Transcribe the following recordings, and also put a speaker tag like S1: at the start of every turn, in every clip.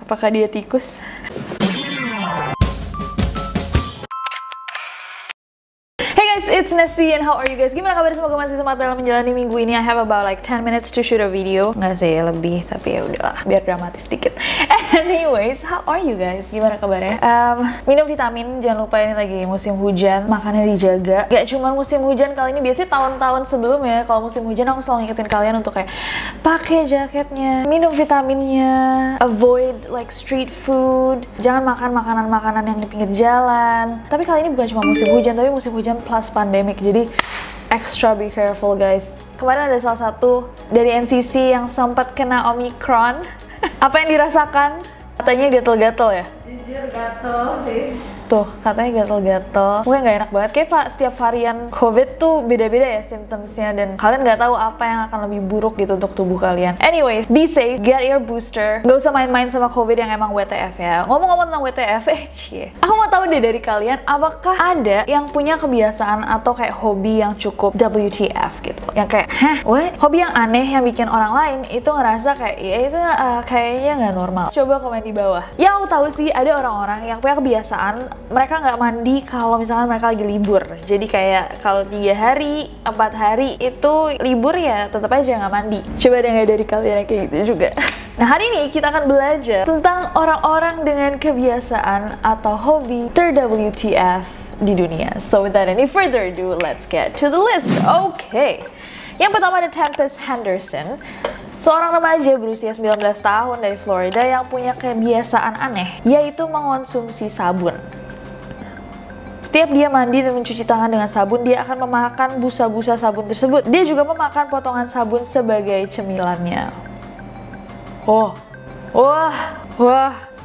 S1: Apakah dia tikus? It's Nessie and how are you guys? Gimana kabar? Semoga masih semangat dalam menjalani minggu ini. I have about like 10 minutes to shoot a video. Nggak sih, lebih, tapi ya udahlah, biar dramatis dikit. Anyways, how are you guys? Gimana kabarnya? Minum vitamin, jangan lupa ini lagi musim hujan, makannya dijaga. Gak cuma musim hujan kali ini, biasanya tahun-tahun sebelumnya kalau musim hujan aku selalu ngingetin kalian untuk kayak pakai jaketnya, minum vitaminnya, avoid like street food, jangan makan makanan-makanan yang di pinggir jalan. Tapi kali ini bukan cuma musim hujan, tapi musim hujan plus pandemic, jadi extra be careful guys. Kemarin ada salah satu dari NCC yang sempat kena Omicron. Apa yang dirasakan? Katanya gatel-gatel ya?
S2: Jujur gatel sih.
S1: Tuh, katanya gatel-gatel. Mungkin nggak enak banget. Kayak Pak, setiap varian COVID tuh beda-beda ya symptomsnya. Dan kalian nggak tahu apa yang akan lebih buruk gitu untuk tubuh kalian. Anyways, be safe, get your booster. Nggak usah main-main sama COVID yang emang WTF ya. Ngomong-ngomong tentang WTF, cie. Aku mau tahu deh dari kalian, apakah ada yang punya kebiasaan atau kayak hobi yang cukup WTF gitu? Yang kayak, hah, what? Hobi yang aneh yang bikin orang lain itu ngerasa kayak, ya itu kayaknya nggak normal. Coba komen di bawah. Ya, aku tahu sih ada orang-orang yang punya kebiasaan mereka nggak mandi kalau misalkan mereka lagi libur. Jadi kayak kalau 3 hari, 4 hari itu libur ya tetap aja nggak mandi. Coba ada nggak dari kalian yang kayak gitu juga? Nah, hari ini kita akan belajar tentang orang-orang dengan kebiasaan atau hobi ter-WTF di dunia. So without any further ado, let's get to the list. Okay. Yang pertama ada Tempest Henderson. Seorang remaja berusia 19 tahun dari Florida yang punya kebiasaan aneh, yaitu mengonsumsi sabun. Setiap dia mandi dan mencuci tangan dengan sabun, dia akan memakan busa-busa sabun tersebut. Dia juga memakan potongan sabun sebagai cemilannya. Wah,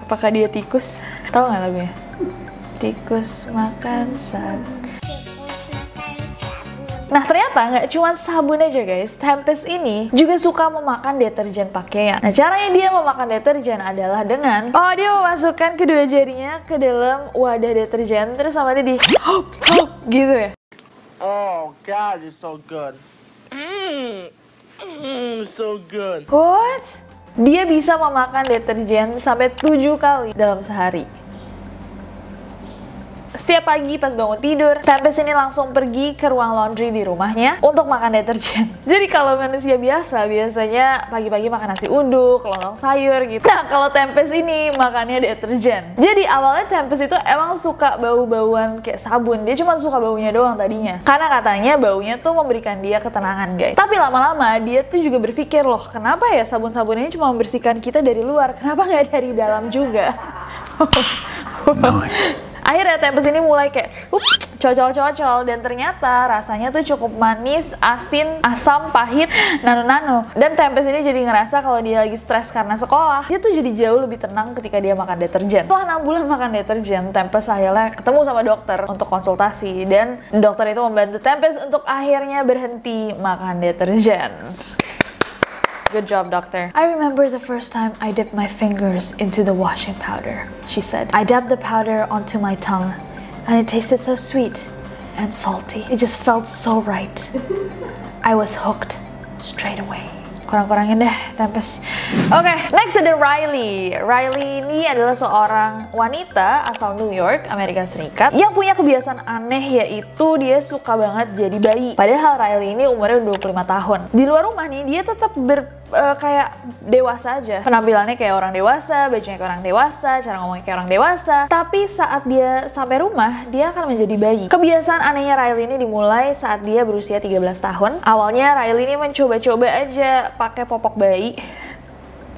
S1: apakah dia tikus? Tahu nggak lagunya? Tikus makan sabun. Nah, ternyata nggak cuma sabun aja guys, Tempest ini juga suka memakan deterjen pakaian. Nah, caranya dia memakan deterjen adalah dengan dia memasukkan kedua jarinya ke dalam wadah deterjen, terus sama dia di gitu ya.
S3: Oh God, it's so good. So good.
S1: What? Dia bisa memakan deterjen sampai 7 kali dalam sehari. Setiap pagi pas bangun tidur, Tempest ini langsung pergi ke ruang laundry di rumahnya untuk makan deterjen. Jadi kalau manusia biasa, biasanya pagi-pagi makan nasi uduk, lontong sayur gitu. Nah, kalau Tempest ini makannya deterjen. Jadi awalnya Tempest itu emang suka bau-bauan kayak sabun. Dia cuma suka baunya doang tadinya. Karena katanya baunya tuh memberikan dia ketenangan guys. Tapi lama-lama dia tuh juga berpikir, loh kenapa ya sabun-sabun ini cuma membersihkan kita dari luar? Kenapa nggak dari dalam juga? Akhirnya Tempest ini mulai kayak cocol-cocol, dan ternyata rasanya tuh cukup manis, asin, asam, pahit, nano-nano. Dan Tempest ini jadi ngerasa kalau dia lagi stres karena sekolah, dia tuh jadi jauh lebih tenang ketika dia makan deterjen. Setelah 6 bulan makan deterjen, Tempest akhirnya ketemu sama dokter untuk konsultasi, dan dokter itu membantu Tempest untuk akhirnya berhenti makan deterjen. Good job, doctor. I remember the first time I dipped my fingers into the washing powder, she said. I dabbed the powder onto my tongue, and it tasted so sweet and salty. It just felt so right. I was hooked straight away. Kurang-kurangin deh, Tempest. Oke, next ada Riley. Riley ini adalah seorang wanita asal New York, Amerika Serikat, yang punya kebiasaan aneh, yaitu dia suka banget jadi bayi. Padahal Riley ini umurnya 25 tahun. Di luar rumah nih, dia tetap kayak dewasa aja. Penampilannya kayak orang dewasa, bajunya kayak orang dewasa, cara ngomongnya kayak orang dewasa. Tapi saat dia sampai rumah, dia akan menjadi bayi. Kebiasaan anehnya Riley ini dimulai saat dia berusia 13 tahun. Awalnya Riley ini mencoba-coba aja pakai popok bayi.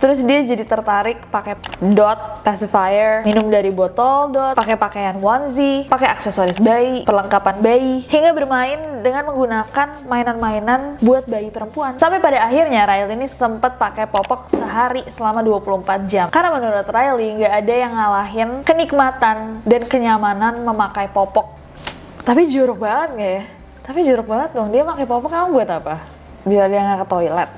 S1: Terus dia jadi tertarik pakai dot pacifier, minum dari botol dot, pakai pakaian onesie, pakai aksesoris bayi, perlengkapan bayi, hingga bermain dengan menggunakan mainan-mainan buat bayi perempuan. Sampai pada akhirnya Riley ini sempat pakai popok sehari selama 24 jam. Karena menurut Riley nggak ada yang ngalahin kenikmatan dan kenyamanan memakai popok. Tapi jorok banget nggak ya? Tapi jorok banget dong, dia pakai popok emang buat apa? Biar dia nggak ke toilet.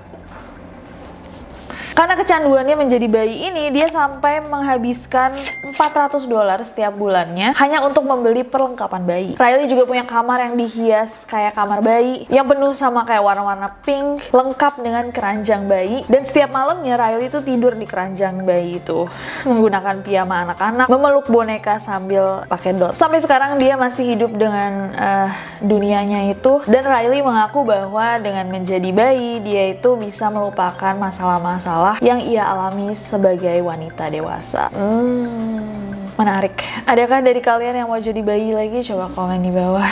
S1: Karena kecanduannya menjadi bayi ini, dia sampai menghabiskan $400 setiap bulannya hanya untuk membeli perlengkapan bayi. Riley juga punya kamar yang dihias kayak kamar bayi, yang penuh sama kayak warna-warna pink, lengkap dengan keranjang bayi. Dan setiap malamnya Riley itu tidur di keranjang bayi itu, menggunakan piyama anak-anak, memeluk boneka sambil pakai dos. Sampai sekarang dia masih hidup dengan dunianya itu, dan Riley mengaku bahwa dengan menjadi bayi, dia itu bisa melupakan masalah-masalah yang ia alami sebagai wanita dewasa. Menarik. Adakah dari kalian yang mau jadi bayi lagi? Coba komen di bawah.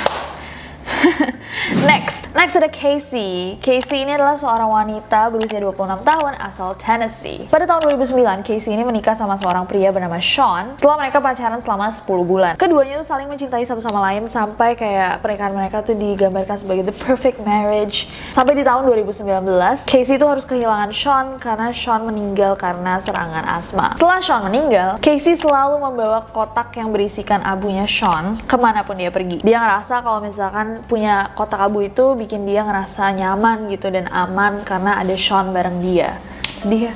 S1: Next ada Casey. Casey ini adalah seorang wanita berusia 26 tahun asal Tennessee. Pada tahun 2009, Casey ini menikah sama seorang pria bernama Sean setelah mereka pacaran selama 10 bulan. Keduanya tuh saling mencintai satu sama lain sampai kayak pernikahan mereka tuh digambarkan sebagai the perfect marriage. Sampai di tahun 2019, Casey tuh harus kehilangan Sean karena Sean meninggal karena serangan asma. Setelah Sean meninggal, Casey selalu membawa kotak yang berisikan abunya Sean kemanapun dia pergi. Dia ngerasa kalau misalkan punya kotak abu itu bikin dia ngerasa nyaman gitu dan aman karena ada Sean bareng dia. Sedih ya.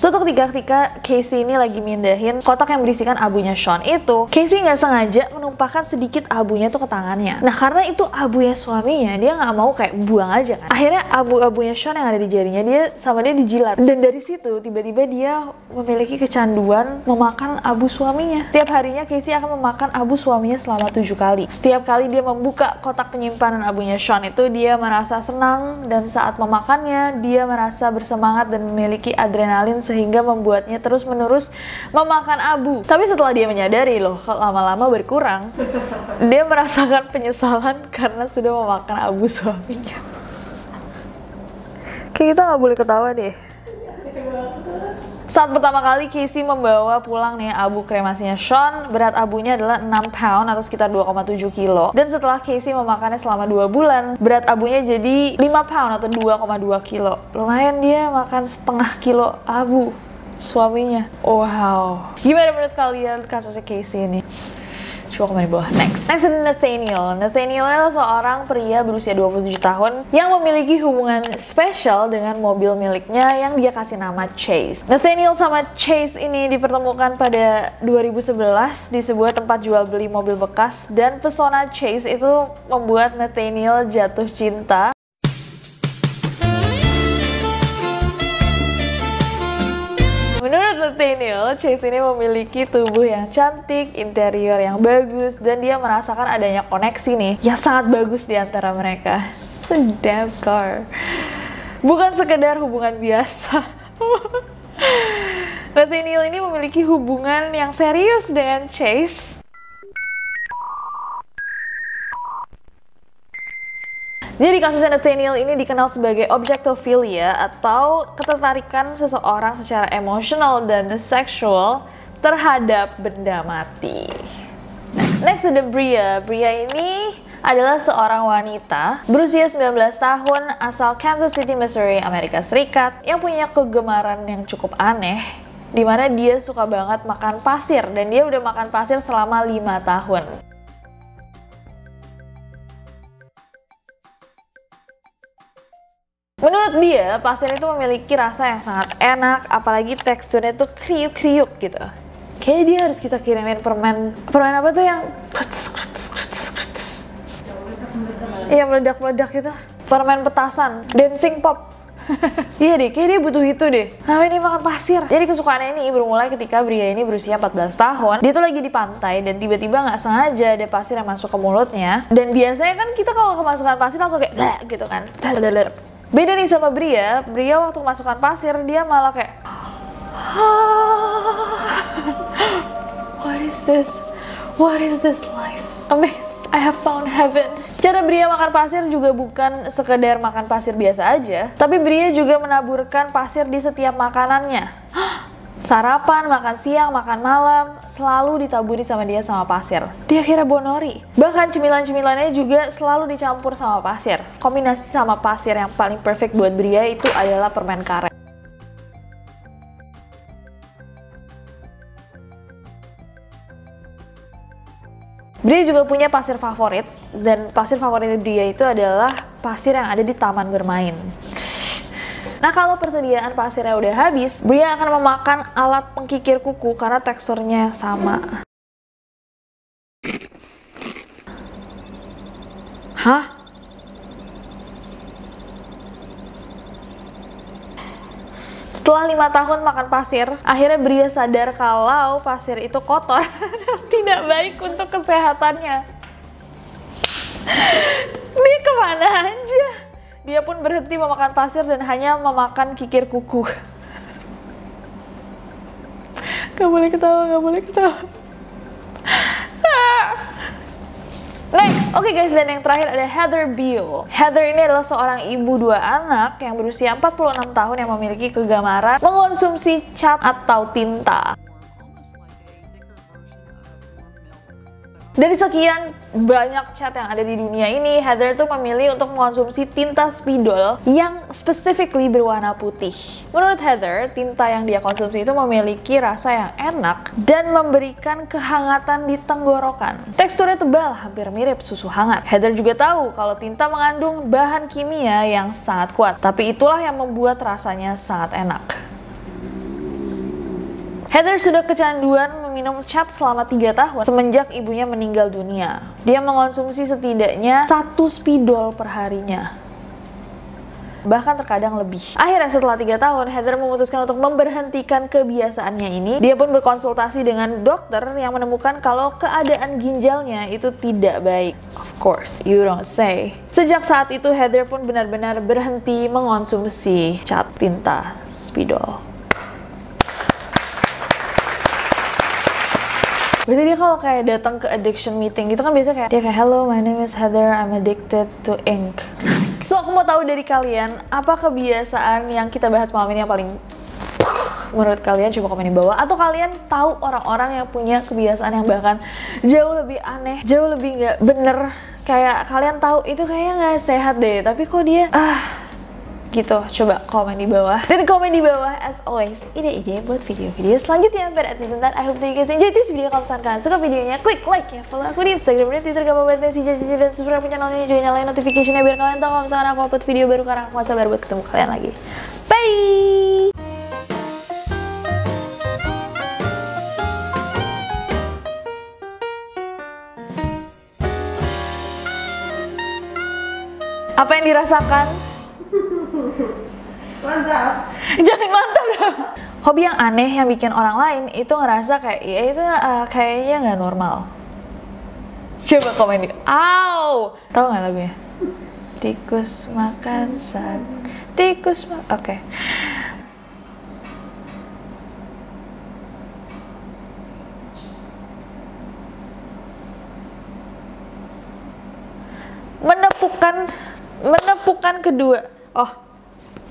S1: Suatu ketika Casey ini lagi mindahin kotak yang berisikan abunya Sean itu, Casey nggak sengaja menumpahkan sedikit abunya tuh ke tangannya. Nah, karena itu abunya suaminya, dia nggak mau kayak buang aja kan. Akhirnya abu-abunya Sean yang ada di jarinya dia dijilat. Dan dari situ tiba-tiba dia memiliki kecanduan memakan abu suaminya. Setiap harinya Casey akan memakan abu suaminya selama 7 kali. Setiap kali dia membuka kotak penyimpanan abunya Sean itu, dia merasa senang, dan saat memakannya dia merasa bersemangat dan memiliki adrenalin sehingga membuatnya terus-menerus memakan abu. Tapi setelah dia menyadari loh, lama-lama berkurang, dia merasakan penyesalan karena sudah memakan abu suaminya. Kayak kita nggak boleh ketawa deh. Saat pertama kali Casey membawa pulang nih abu kremasinya Sean, berat abunya adalah 6 pound atau sekitar 2,7 kilo. Dan setelah Casey memakannya selama 2 bulan, berat abunya jadi 5 pound atau 2,2 kilo. Lumayan dia makan setengah kilo abu suaminya. Wow. Gimana menurut kalian kasusnya Casey ini? Coba komen di bawah. Next ada Nathaniel. Nathaniel adalah seorang pria berusia 27 tahun yang memiliki hubungan spesial dengan mobil miliknya yang dia kasih nama Chase. Nathaniel sama Chase ini dipertemukan pada 2011 di sebuah tempat jual beli mobil bekas, dan pesona Chase itu membuat Nathaniel jatuh cinta. Menurut Nathaniel, Chase ini memiliki tubuh yang cantik, interior yang bagus, dan dia merasakan adanya koneksi nih yang sangat bagus di antara mereka. Sedap car. Bukan sekedar hubungan biasa. Nathaniel ini memiliki hubungan yang serius dengan Chase. Jadi kasusnya Nathaniel ini dikenal sebagai objectophilia atau ketertarikan seseorang secara emosional dan seksual terhadap benda mati. Next ada Bria. Bria ini adalah seorang wanita berusia 19 tahun asal Kansas City, Missouri, Amerika Serikat yang punya kegemaran yang cukup aneh, di mana dia suka banget makan pasir, dan dia udah makan pasir selama 5 tahun. Menurut dia, pasir itu memiliki rasa yang sangat enak, apalagi teksturnya tuh kriuk-kriuk gitu. Kayaknya dia harus kita kirimin permen apa tuh yang iya meledak-meledak gitu. Permen petasan, dancing pop. Iya deh, kayaknya dia butuh itu deh. Nah, ini makan pasir. Jadi kesukaannya ini bermulai ketika Bria ini berusia 14 tahun. Dia tuh lagi di pantai dan tiba-tiba nggak sengaja ada pasir yang masuk ke mulutnya. Dan biasanya kan kita kalau kemasukan pasir langsung kayak gitu kan. Beda nih sama Bria waktu masukkan pasir dia malah kayak What is this life? Amazing, I have found heaven. Cara Bria makan pasir juga bukan sekedar makan pasir biasa aja, tapi Bria juga menaburkan pasir di setiap makanannya. Sarapan, makan siang, makan malam, selalu ditaburi sama dia sama pasir. Dia kira bonori. Bahkan cemilan-cemilannya juga selalu dicampur sama pasir. Kombinasi sama pasir yang paling perfect buat Bria itu adalah permen karet. Bria juga punya pasir favorit, dan pasir favorit Bria itu adalah pasir yang ada di taman bermain. Nah, kalau persediaan pasirnya udah habis, Bria akan memakan alat pengkikir kuku karena teksturnya sama. Hah? Setelah 5 tahun makan pasir, akhirnya Bria sadar kalau pasir itu kotor dan tidak baik untuk kesehatannya. Dia kemana aja? Dia pun berhenti memakan pasir dan hanya memakan kikir kuku. Gak boleh ketawa, gak boleh ketawa. Next, oke guys, dan yang terakhir ada Heather Beale. Heather ini adalah seorang ibu 2 anak yang berusia 46 tahun yang memiliki kegemaran mengonsumsi cat atau tinta. Dari sekian banyak cat yang ada di dunia ini, Heather tuh memilih untuk mengonsumsi tinta spidol yang specifically berwarna putih. Menurut Heather, tinta yang dia konsumsi itu memiliki rasa yang enak dan memberikan kehangatan di tenggorokan. Teksturnya tebal, hampir mirip susu hangat. Heather juga tahu kalau tinta mengandung bahan kimia yang sangat kuat, tapi itulah yang membuat rasanya sangat enak. Heather sudah kecanduan meminum cat selama 3 tahun semenjak ibunya meninggal dunia. Dia mengonsumsi setidaknya 1 spidol per harinya. Bahkan terkadang lebih. Akhirnya setelah 3 tahun, Heather memutuskan untuk memberhentikan kebiasaannya ini. Dia pun berkonsultasi dengan dokter yang menemukan kalau keadaan ginjalnya itu tidak baik. Of course, you don't say. Sejak saat itu, Heather pun benar-benar berhenti mengonsumsi cat tinta spidol. Berarti dia kalau kayak datang ke addiction meeting gitu kan biasanya kayak dia kayak, "Hello, my name is Heather, I'm addicted to ink." So aku mau tahu dari kalian, apa kebiasaan yang kita bahas malam ini yang paling menurut kalian? Coba komen di bawah. Atau kalian tahu orang-orang yang punya kebiasaan yang bahkan jauh lebih aneh, jauh lebih nggak bener. Kayak kalian tahu itu kayaknya nggak sehat deh, tapi kok dia gitu. Coba komen di bawah. Dan komen di bawah as always ide-ide buat video-video selanjutnya. But at least that, I hope that you guys enjoy this video. Kalau misalkan kalian suka videonya, klik like ya, follow aku di Instagram dan Twitter, gak apa-apa si Jaja, dan subscribe channel ini, juga nyalain notification-nya biar kalian tahu kalau misalkan aku upload video baru, karena aku gak sabar buat ketemu kalian lagi. Bye. Apa yang dirasakan?
S2: Mantap.
S1: Jangan mantap dong. Hobi yang aneh yang bikin orang lain itu ngerasa kayak ya itu kayaknya nggak normal. Coba komen di. Tahu nggak lagunya? Tikus makan sagu. Tikus makan. Oke. Menepukan kedua.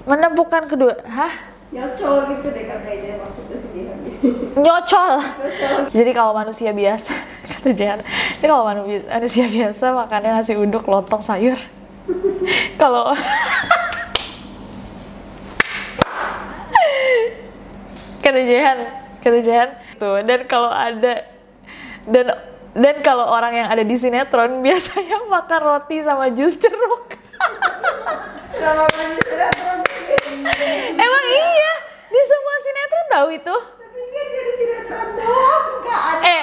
S1: Menepukan kedua. Hah?
S2: Nyocol gitu deh katanya maksudnya sih.
S1: Nyocol. Jadi kalau manusia biasa, kata Jehan, jadi kalau manusia biasa makannya nasi uduk, lontong, sayur. Kalau kata Jehan tuh, dan kalau ada dan kalau orang yang ada di sinetron biasanya makan roti sama jus jeruk. Emang iya, di semua sinetron tahu itu.
S2: Tapi kan di sinetron doang, nggak ada.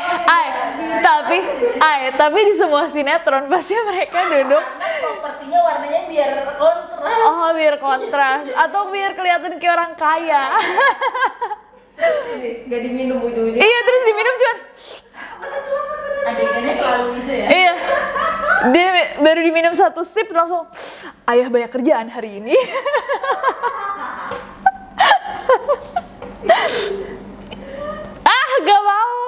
S1: Tapi di semua sinetron pasti mereka duduk.
S2: Propertinya warnanya biar kontras.
S1: Oh, biar kontras atau biar kelihatan kayak orang kaya.
S2: Nggak diminum ujung-ujung.
S1: Iya, terus diminum cuman.
S2: Adegannya selalu gitu ya.
S1: Iya. Dia baru diminum 1 sip langsung, ayah banyak kerjaan hari ini. Gak mau.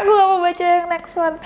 S1: Aku gak mau baca yang next one.